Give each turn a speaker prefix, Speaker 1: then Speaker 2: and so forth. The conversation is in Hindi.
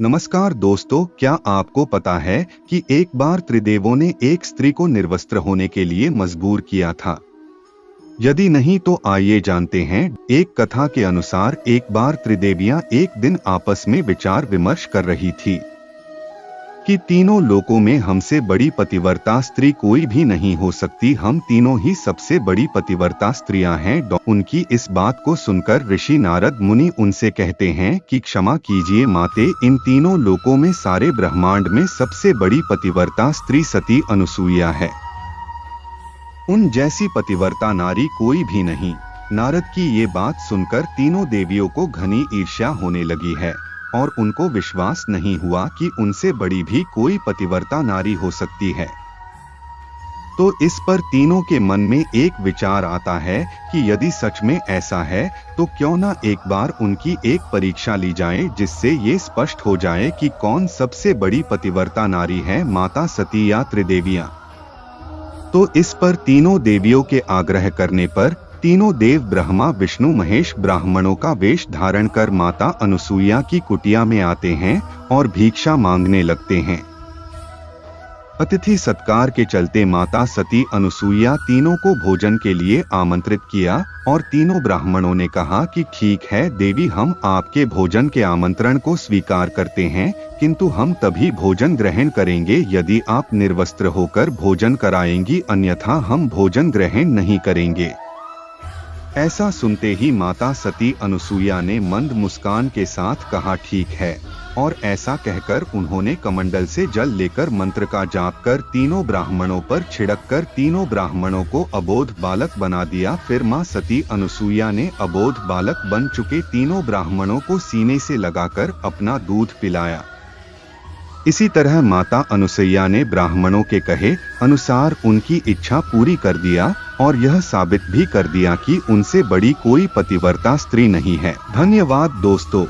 Speaker 1: नमस्कार दोस्तों, क्या आपको पता है कि एक बार त्रिदेवों ने एक स्त्री को निर्वस्त्र होने के लिए मजबूर किया था? यदि नहीं तो आइए जानते हैं। एक कथा के अनुसार एक बार त्रिदेवियां एक दिन आपस में विचार विमर्श कर रही थी कि तीनों लोकों में हमसे बड़ी पतिव्रता स्त्री कोई भी नहीं हो सकती, हम तीनों ही सबसे बड़ी पतिव्रता स्त्रियां हैं। उनकी इस बात को सुनकर ऋषि नारद मुनि उनसे कहते हैं कि क्षमा कीजिए माते, इन तीनों लोकों में सारे ब्रह्मांड में सबसे बड़ी पतिव्रता स्त्री सती अनुसूया है। उन जैसी पतिव्रता नारी कोई भी नहीं। नारद की ये बात सुनकर तीनों देवियों को घनी ईर्ष्या होने लगी है और उनको विश्वास नहीं हुआ कि उनसे बड़ी भी कोई पतिव्रता नारी हो सकती है। तो इस पर तीनों के मन में एक विचार आता है कि यदि सच में ऐसा है तो क्यों ना एक बार उनकी एक परीक्षा ली जाए, जिससे ये स्पष्ट हो जाए कि कौन सबसे बड़ी पतिव्रता नारी है, माता सती या त्रिदेवियां। तो इस पर तीनों देवियों के आग्रह करने पर तीनों देव ब्रह्मा विष्णु महेश ब्राह्मणों का वेश धारण कर माता अनुसूया की कुटिया में आते हैं और भिक्षा मांगने लगते हैं। अतिथि सत्कार के चलते माता सती अनुसूया तीनों को भोजन के लिए आमंत्रित किया और तीनों ब्राह्मणों ने कहा कि ठीक है देवी, हम आपके भोजन के आमंत्रण को स्वीकार करते हैं, किंतु हम तभी भोजन ग्रहण करेंगे यदि आप निर्वस्त्र होकर भोजन कराएंगी, अन्यथा हम भोजन ग्रहण नहीं करेंगे। ऐसा सुनते ही माता सती अनुसूया ने मंद मुस्कान के साथ कहा ठीक है, और ऐसा कहकर उन्होंने कमंडल से जल लेकर मंत्र का जाप कर तीनों ब्राह्मणों पर छिड़क कर तीनों ब्राह्मणों को अबोध बालक बना दिया। फिर मां सती अनुसूया ने अबोध बालक बन चुके तीनों ब्राह्मणों को सीने से लगाकर अपना दूध पिलाया। इसी तरह माता अनुसूया ने ब्राह्मणों के कहे अनुसार उनकी इच्छा पूरी कर दिया और यह साबित भी कर दिया कि उनसे बड़ी कोई पतिव्रता स्त्री नहीं है। धन्यवाद दोस्तों।